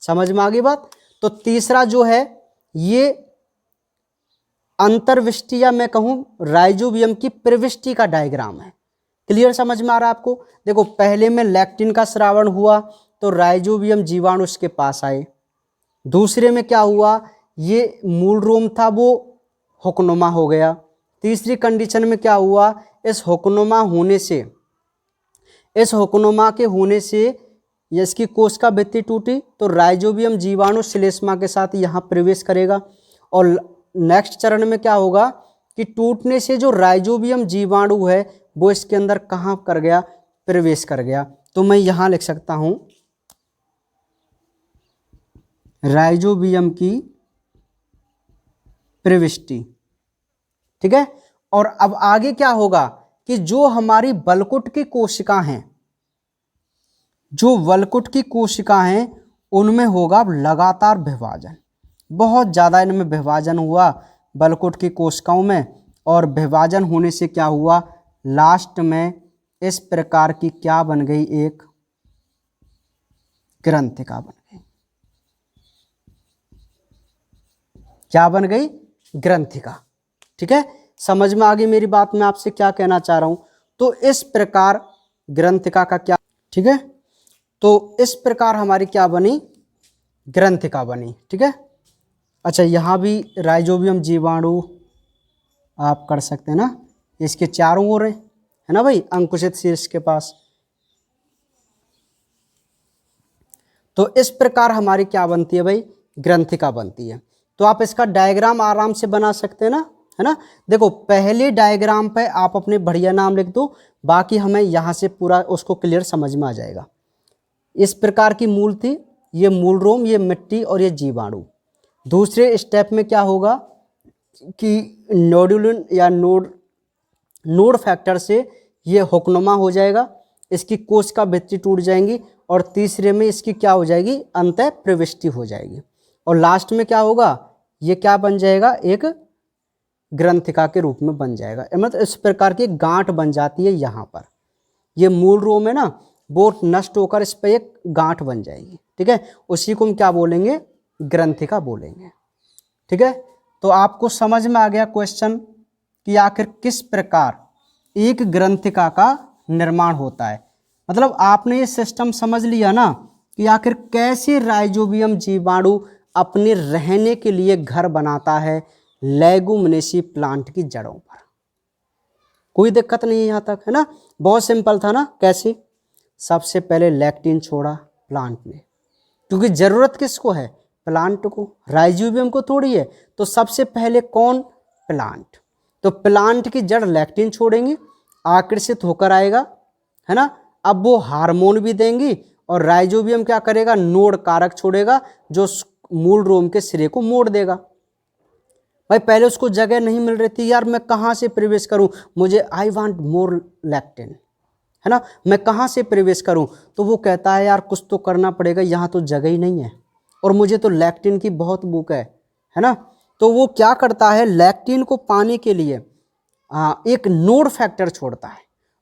समझ में आ गई बात? तो तीसरा जो है ये अंतर्विष्टि या मैं कहूं राइजोबियम की प्रविष्टि का डायग्राम है। क्लियर समझ में आ रहा है आपको? देखो, पहले में लैक्टिन का स्रावण हुआ तो राइजोबियम जीवाणु इसके पास आए। दूसरे में क्या हुआ, ये मूल रोम था वो हुक्नुमा हो गया। तीसरी कंडीशन में क्या हुआ, इस हुक्नुमा के होने से इसकी कोशिका भित्ति टूटी तो राइजोबियम जीवाणु श्लेष्मा के साथ यहाँ प्रवेश करेगा। और नेक्स्ट चरण में क्या होगा कि टूटने से जो राइजोबियम जीवाणु है वो इसके अंदर कहाँ कर गया, प्रवेश कर गया। तो मैं यहां लिख सकता हूं राइजोबियम की प्रविष्टि। ठीक है। और अब आगे क्या होगा कि जो हमारी वलकुट की कोशिका हैं, जो वलकुट की कोशिका हैं उनमें होगा लगातार विभाजन। बहुत ज़्यादा इनमें विभाजन हुआ वलकुट की कोशिकाओं में, और विभाजन होने से क्या हुआ, लास्ट में इस प्रकार की क्या बन गई, एक ग्रंथिका बन गई। क्या बन गई, ग्रंथिका। ठीक है, समझ में आ गई मेरी बात, मैं आपसे क्या कहना चाह रहा हूं। तो इस प्रकार ग्रंथिका का क्या, ठीक है, तो इस प्रकार हमारी क्या बनी, ग्रंथिका बनी। ठीक है। अच्छा, यहाँ भी राइजोबियम जीवाणु आप कर सकते हैं ना, इसके चारों ओर है ना भाई, अंकुशित शीर्ष के पास। तो इस प्रकार हमारी क्या बनती है भाई, ग्रंथिका बनती है। तो आप इसका डायग्राम आराम से बना सकते हैं ना, है ना। देखो पहले डायग्राम पे आप अपने बढ़िया नाम लिख दो, बाकी हमें यहाँ से पूरा उसको क्लियर समझ में आ जाएगा। इस प्रकार की मूल थी, ये मूल रोम, ये मिट्टी और ये जीवाणु। दूसरे स्टेप में क्या होगा कि नोडुलिन या नोड फैक्टर से ये हुक्नुमा हो जाएगा, इसकी कोशिका भित्ति टूट जाएंगी, और तीसरे में इसकी क्या हो जाएगी, अंतः प्रविष्टि हो जाएगी, और लास्ट में क्या होगा, ये क्या बन जाएगा, एक ग्रंथिका के रूप में बन जाएगा। मतलब इस प्रकार की गांठ बन जाती है यहाँ पर, ये मूल रोम है ना, वो नष्ट होकर इस पर एक गांठ बन जाएगी। ठीक है, उसी को हम क्या बोलेंगे, ग्रंथिका बोलेंगे। ठीक है, तो आपको समझ में आ गया क्वेश्चन कि आखिर किस प्रकार एक ग्रंथिका का निर्माण होता है। मतलब आपने ये सिस्टम समझ लिया ना कि आखिर कैसे राइजोबियम जीवाणु अपने रहने के लिए घर बनाता है लेगुमिनेसी प्लांट की जड़ों पर। कोई दिक्कत नहीं है यहाँ तक, है ना, बहुत सिंपल था ना। कैसे, सबसे पहले लैक्टिन छोड़ा प्लांट में, क्योंकि जरूरत किसको है, प्लांट को, राइजोबियम को थोड़ी है। तो सबसे पहले कौन, प्लांट। तो प्लांट की जड़ लैक्टिन छोड़ेंगी, आकर्षित होकर आएगा, है ना। अब वो हार्मोन भी देंगी, और राइजोबियम क्या करेगा, नोड कारक छोड़ेगा जो मूल रोम के सिरे को मोड़ देगा। भाई पहले उसको जगह नहीं मिल रही थी, यार मैं कहाँ से प्रवेश करूँ, मुझे आई वांट मोर लैक्टिन, है ना, मैं कहाँ से प्रवेश करूँ। तो वो कहता है यार कुछ तो करना पड़ेगा, यहाँ तो जगह ही नहीं है, और मुझे तो लैक्टिन की बहुत भूख है ना। तो वो क्या करता है, लैक्टिन को पाने के लिए एक नोड फैक्टर छोड़ता है,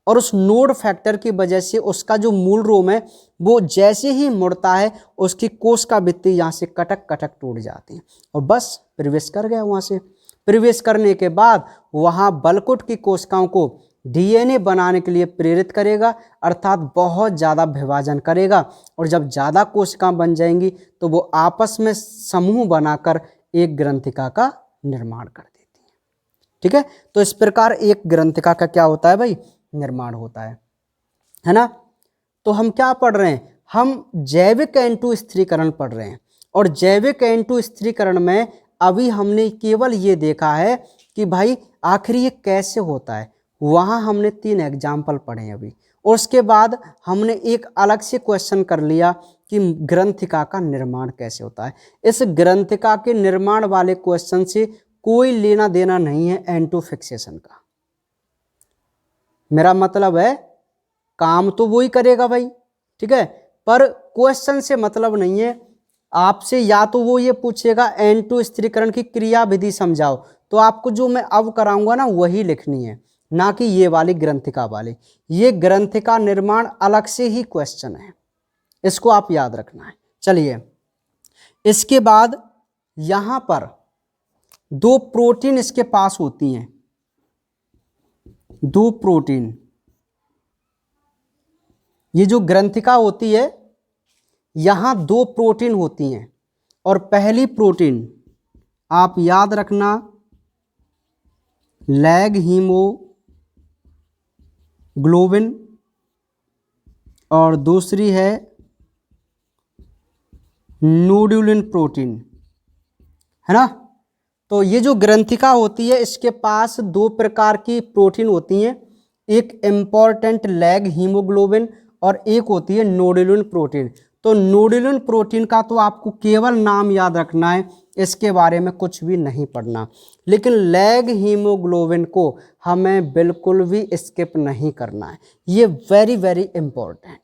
और उस नोड फैक्टर की वजह से उसका जो मूल रोम है वो जैसे ही मुड़ता है उसकी कोशिका भित्ति यहाँ से कटक कटक टूट जाती है, और बस प्रवेश कर गया। वहाँ से प्रवेश करने के बाद वहाँ वलकुट की कोशिकाओं को डीएनए बनाने के लिए प्रेरित करेगा, अर्थात बहुत ज़्यादा विभाजन करेगा, और जब ज़्यादा कोशिकाएं बन जाएंगी तो वो आपस में समूह बनाकर एक ग्रंथिका का निर्माण कर देती है। ठीक है, तो इस प्रकार एक ग्रंथिका का क्या होता है भाई, निर्माण होता है ना। तो हम क्या पढ़ रहे हैं, हम जैविक एंटो स्थिरीकरण पढ़ रहे हैं, और जैविक एंटो स्थिरीकरण में अभी हमने केवल ये देखा है कि भाई आखिर ये कैसे होता है, वहाँ हमने 3 एग्जाम्पल पढ़े हैं अभी, और उसके बाद हमने एक अलग से क्वेश्चन कर लिया कि ग्रंथिका का निर्माण कैसे होता है। इस ग्रंथिका के निर्माण वाले क्वेश्चन से कोई लेना देना नहीं है एंटो फिक्सेशन का। मेरा मतलब है काम तो वो ही करेगा भाई, ठीक है, पर क्वेश्चन से मतलब नहीं है आपसे। या तो वो ये पूछेगा एंटो स्थिरीकरण की क्रिया विधि समझाओ, तो आपको जो मैं अब कराऊंगा ना वही लिखनी है, ना कि ये वाली ग्रंथिका वाली। ये ग्रंथिका निर्माण अलग से ही क्वेश्चन है, इसको आप याद रखना है। चलिए, इसके बाद यहां पर 2 प्रोटीन इसके पास होती हैं, 2 प्रोटीन। ये जो ग्रंथिका होती है यहां 2 प्रोटीन होती हैं, और पहली प्रोटीन आप याद रखना लैग हीमोग्लोबिन, और दूसरी है नोडुलिन प्रोटीन, है ना। तो ये जो ग्रंथिका होती है इसके पास दो प्रकार की प्रोटीन होती हैं, एक इम्पॉर्टेंट लैग हीमोग्लोबिन और एक होती है नोडुलिन प्रोटीन। तो नोडुलिन प्रोटीन का तो आपको केवल नाम याद रखना है, इसके बारे में कुछ भी नहीं पढ़ना, लेकिन लैग हीमोग्लोबिन को हमें बिल्कुल भी स्किप नहीं करना है, ये very very important.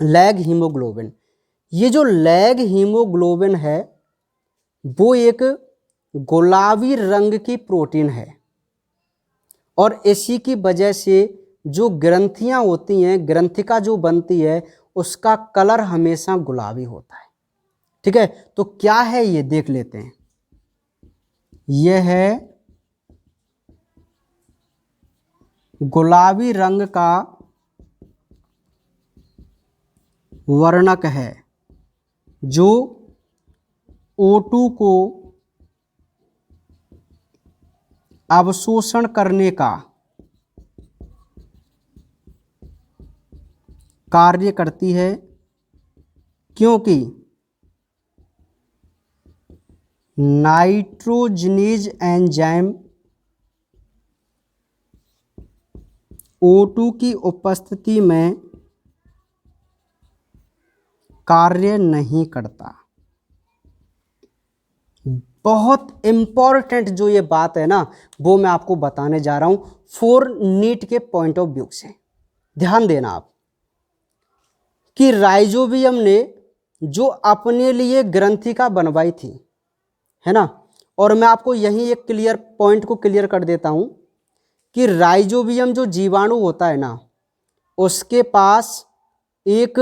Lag haemoglobin, ये जो लैग हीमोग्लोबिन है वो एक गुलाबी रंग की प्रोटीन है और इसी की वजह से जो ग्रंथियां होती हैं, ग्रंथिका जो बनती है उसका कलर हमेशा गुलाबी होता है। ठीक है, तो क्या है ये देख लेते हैं। यह है गुलाबी रंग का वर्णक है जो O2 को अवशोषण करने का कार्य करती है, क्योंकि नाइट्रोजनेज एंजाइम O2 की उपस्थिति में कार्य नहीं करता। बहुत इंपॉर्टेंट जो ये बात है ना वो मैं आपको बताने जा रहा हूं फॉर नीट के पॉइंट ऑफ व्यू से। ध्यान देना आप कि राइजोबियम ने जो अपने लिए ग्रंथिका बनवाई थी, है ना, और मैं आपको यहीं एक क्लियर पॉइंट को क्लियर कर देता हूं कि राइजोबियम जो जीवाणु होता है ना उसके पास एक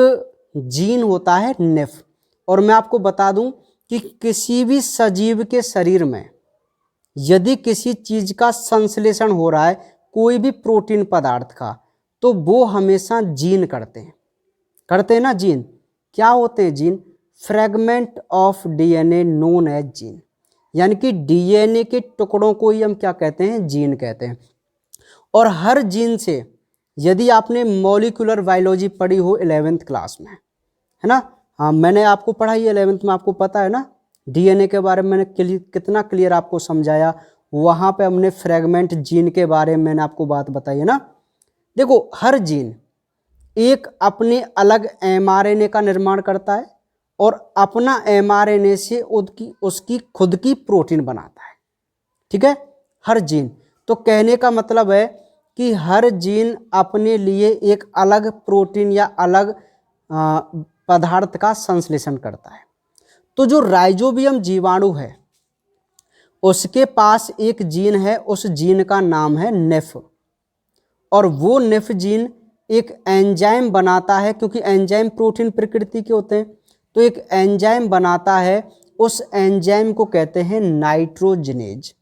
जीन होता है नेफ। और मैं आपको बता दूं कि किसी भी सजीव के शरीर में यदि किसी चीज का संश्लेषण हो रहा है, कोई भी प्रोटीन पदार्थ का, तो वो हमेशा जीन करते हैं ना। जीन क्या होते हैं? Gene fragment of DNA known as gene, यानी कि डीएनए के टुकड़ों को ही हम क्या कहते हैं? जीन कहते हैं। और हर जीन से, यदि आपने मॉलिक्यूलर बायोलॉजी पढ़ी हो 11th क्लास में, है ना, हाँ मैंने आपको पढ़ाई 11th में, आपको पता है ना डीएनए के बारे में मैंने कितना क्लियर आपको समझाया, वहाँ पे हमने फ्रेगमेंट जीन के बारे में मैंने आपको बात बताई है ना। देखो हर जीन एक अपने अलग एमआरएनए का निर्माण करता है और अपना एमआरएनए से उसकी खुद की प्रोटीन बनाता है। ठीक है, हर जीन। तो कहने का मतलब है कि हर जीन अपने लिए एक अलग प्रोटीन या अलग पदार्थ का संश्लेषण करता है। तो जो राइजोबियम जीवाणु है उसके पास एक जीन है, उस जीन का नाम है नेफ, और वो नेफ जीन एक एंजाइम बनाता है, क्योंकि एंजाइम प्रोटीन प्रकृति के होते हैं, तो एक एंजाइम बनाता है, उस एंजाइम को कहते हैं नाइट्रोजनेज,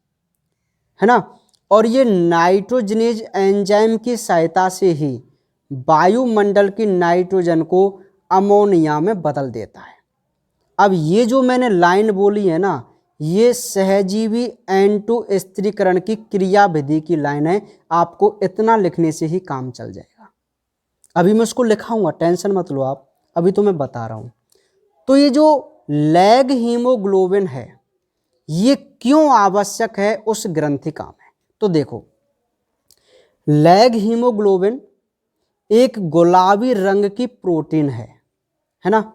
है ना। और ये नाइट्रोजनेज एंजाइम की सहायता से ही वायुमंडल की नाइट्रोजन को अमोनिया में बदल देता है। अब ये जो मैंने लाइन बोली है ना, ये सहजीवी N2 स्थिरीकरण की क्रियाविधि की लाइन है, आपको इतना लिखने से ही काम चल जाएगा। अभी मैं उसको लिखाऊंगा, टेंशन मत लो आप, अभी तो मैं बता रहा हूं। तो ये जो लैग हीमोग्लोबिन है ये क्यों आवश्यक है उस ग्रंथिका में? तो देखो, लैग हीमोग्लोबिन एक गुलाबी रंग की प्रोटीन है ना,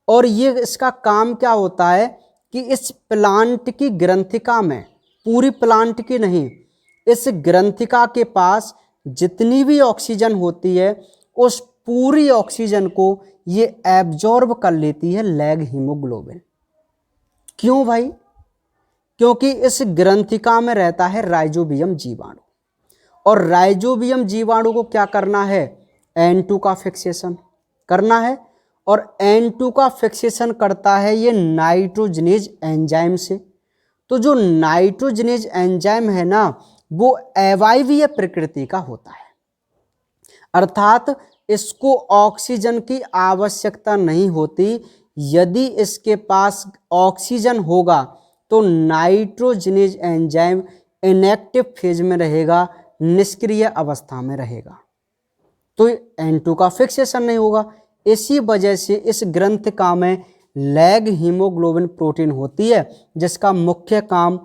और ये इसका काम क्या होता है कि इस प्लांट की ग्रंथिका में, पूरी प्लांट की नहीं, इस ग्रंथिका के पास जितनी भी ऑक्सीजन होती है उस पूरी ऑक्सीजन को ये एब्जॉर्ब कर लेती है लैग हीमोग्लोबिन। क्यों भाई? क्योंकि इस ग्रंथिका में रहता है राइजोबियम जीवाणु, और राइजोबियम जीवाणु को क्या करना है? N2 का फिक्सेशन करना है, और N2 का फिक्सेशन करता है ये नाइट्रोजनेज एंजाइम से। तो जो नाइट्रोजनेज एंजाइम है ना वो अवायवीय प्रकृति का होता है, अर्थात इसको ऑक्सीजन की आवश्यकता नहीं होती। यदि इसके पास ऑक्सीजन होगा तो नाइट्रोजनेज एंजाइम इनएक्टिव फेज में रहेगा, निष्क्रिय अवस्था में रहेगा, तो N2 का फिक्सेशन नहीं होगा। इसी वजह से इस ग्रंथिका में लैग हीमोग्लोबिन प्रोटीन होती है जिसका मुख्य काम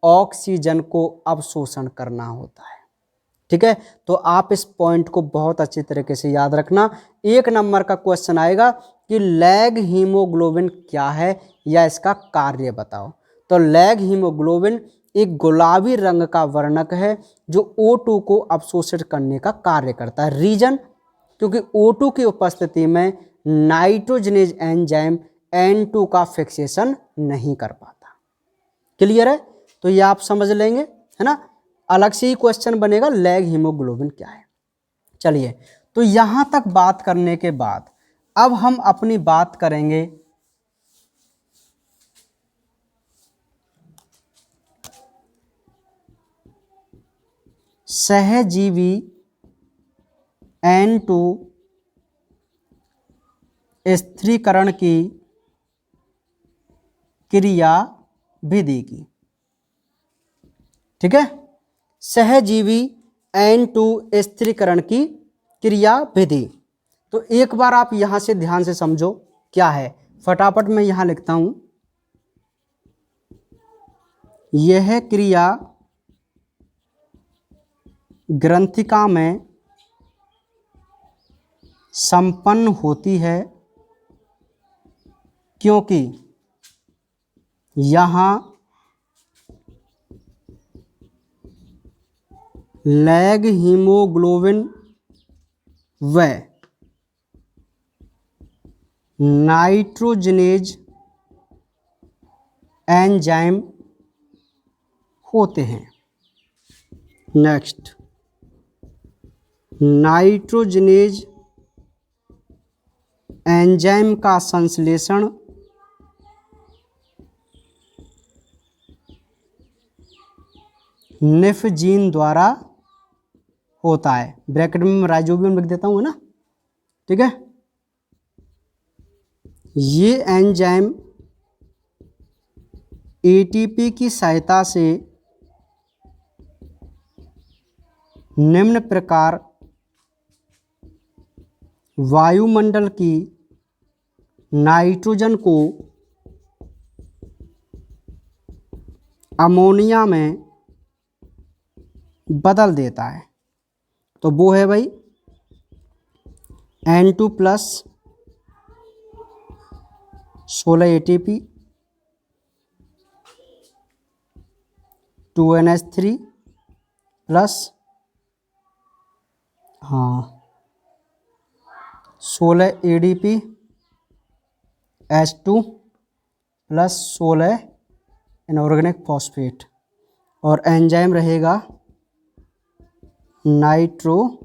ऑक्सीजन को अवशोषण करना होता है। ठीक है, तो आप इस पॉइंट को बहुत अच्छी तरीके से याद रखना। 1 नंबर का क्वेश्चन आएगा कि लैग हीमोग्लोबिन क्या है या इसका कार्य बताओ। तो लैग हीमोग्लोबिन एक गुलाबी रंग का वर्णक है जो O2 को अवशोषित करने का कार्य करता है। रीजन, क्योंकि O2 की उपस्थिति में नाइट्रोजनेज एंजाइम N2 का फिक्सेशन नहीं कर पाता। क्लियर है? तो ये आप समझ लेंगे, है ना। अलग से ही क्वेश्चन बनेगा लैग हीमोग्लोबिन क्या है। चलिए, तो यहां तक बात करने के बाद अब हम अपनी बात करेंगे सहजीवी N2 स्थिरीकरण की क्रिया विधि की। ठीक है, सहजीवी N2 स्थिरीकरण की क्रिया विधि। तो एक बार आप यहां से ध्यान से समझो क्या है। फटाफट मैं यहां लिखता हूं, यह क्रिया ग्रंथिका में संपन्न होती है क्योंकि यहाँ लैग हीमोग्लोबिन व नाइट्रोजनेज एंजाइम होते हैं। नेक्स्ट, नाइट्रोजनेज एंजाइम का संश्लेषण निफ जीन द्वारा होता है। ब्रैकेट में राइजोबियम लिख देता हूँ ना। ठीक है, ये एंजाइम एटीपी की सहायता से निम्न प्रकार वायुमंडल की नाइट्रोजन को अमोनिया में बदल देता है। तो वो है भाई N2 plus 16 ATP 2NH3 plus 16 ADP H2 plus 16 inorganic phosphate और एंजाइम रहेगा नाइट्रोजनेज।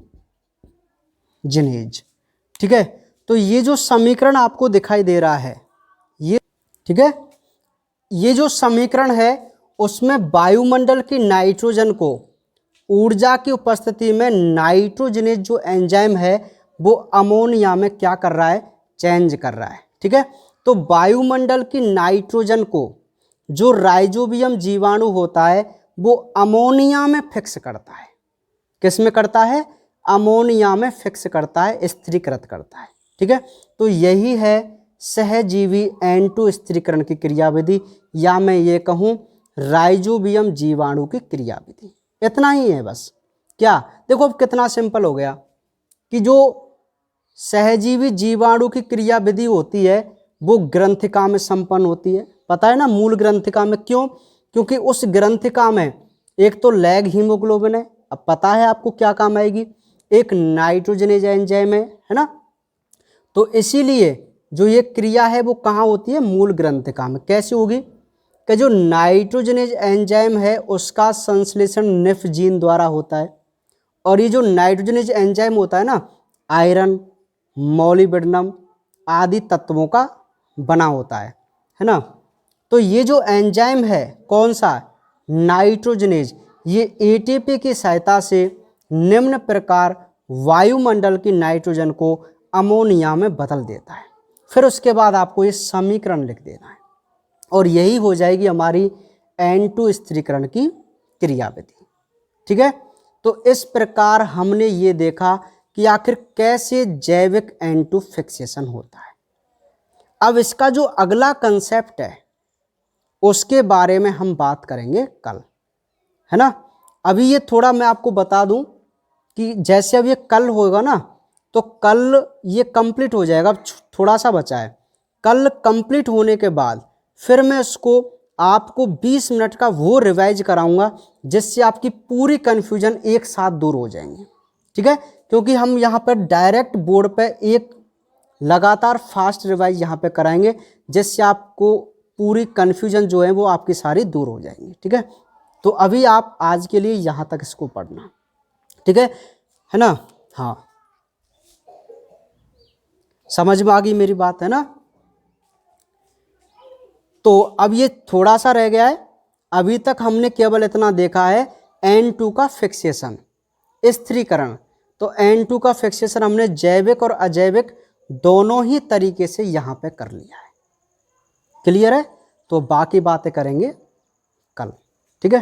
ठीक है, तो ये जो समीकरण आपको दिखाई दे रहा है ये, ठीक है, ये जो समीकरण है उसमें वायुमंडल की नाइट्रोजन को ऊर्जा की उपस्थिति में नाइट्रोजनेज जो एंजाइम है वो अमोनिया में क्या कर रहा है, चेंज कर रहा है। ठीक है, तो वायुमंडल की नाइट्रोजन को जो राइजोबियम जीवाणु होता है वो अमोनिया में फिक्स करता है। किस में करता है? अमोनिया में फिक्स करता है, स्थिरीकृत करता है। ठीक है, तो यही है सहजीवी N2 स्थिरीकरण की क्रियाविधि, या मैं ये कहूँ राइजोबियम जीवाणु की क्रियाविधि। इतना ही है बस। क्या देखो अब कितना सिंपल हो गया कि जो सहजीवी जीवाणु की क्रियाविधि होती है वो ग्रंथिका में संपन्न होती है। पता है ना, मूल ग्रंथिका में। क्यों? क्योंकि उस ग्रंथिका में एक तो लैग हीमोग्लोबिन है, अब पता है आपको क्या काम आएगी, एक नाइट्रोजनेज एंजाइम है ना। तो इसीलिए जो ये क्रिया है वो कहाँ होती है? मूल ग्रंथिका में। कैसे होगी कि जो नाइट्रोजनेज एंजाइम है उसका संश्लेषण निफ जीन द्वारा होता है, और ये जो नाइट्रोजनेज एंजाइम होता है ना, आयरन, मॉलिब्डेनम आदि तत्वों का बना होता है ना। तो ये जो एंजाइम है कौन सा? नाइट्रोजनेज, ये एटीपी की सहायता से निम्न प्रकार वायुमंडल की नाइट्रोजन को अमोनिया में बदल देता है। फिर उसके बाद आपको ये समीकरण लिख देना है और यही हो जाएगी हमारी N2 स्थिरीकरण की क्रियाविधि। ठीक है, तो इस प्रकार हमने ये देखा कि आखिर कैसे जैविक N2 फिक्सेशन होता है। अब इसका जो अगला कंसेप्ट है उसके बारे में हम बात करेंगे कल, है ना। अभी ये थोड़ा मैं आपको बता दूं कि जैसे अब ये कल होगा ना, तो कल ये कंप्लीट हो जाएगा, अब थोड़ा सा बचा है। कल कंप्लीट होने के बाद फिर मैं इसको आपको 20 मिनट का वो रिवाइज कराऊंगा, जिससे आपकी पूरी कन्फ्यूजन एक साथ दूर हो जाएंगे, ठीक है। क्योंकि हम यहाँ पर डायरेक्ट बोर्ड पे एक लगातार फास्ट रिवाइज यहाँ पे कराएंगे, जिससे आपको पूरी कन्फ्यूजन जो है वो आपकी सारी दूर हो जाएंगी, ठीक है। तो अभी आप आज के लिए यहाँ तक इसको पढ़ना, ठीक है ना। हाँ, समझ में आ गई मेरी बात, है ना। तो अब ये थोड़ा सा रह गया है। अभी तक हमने केवल इतना देखा है N2 का फिक्सेशन, स्थिरीकरण। तो N2 का फिक्सेशन हमने जैविक और अजैविक दोनों ही तरीके से यहाँ पे कर लिया है। क्लियर है। तो बाकी बातें करेंगे कल, ठीक है।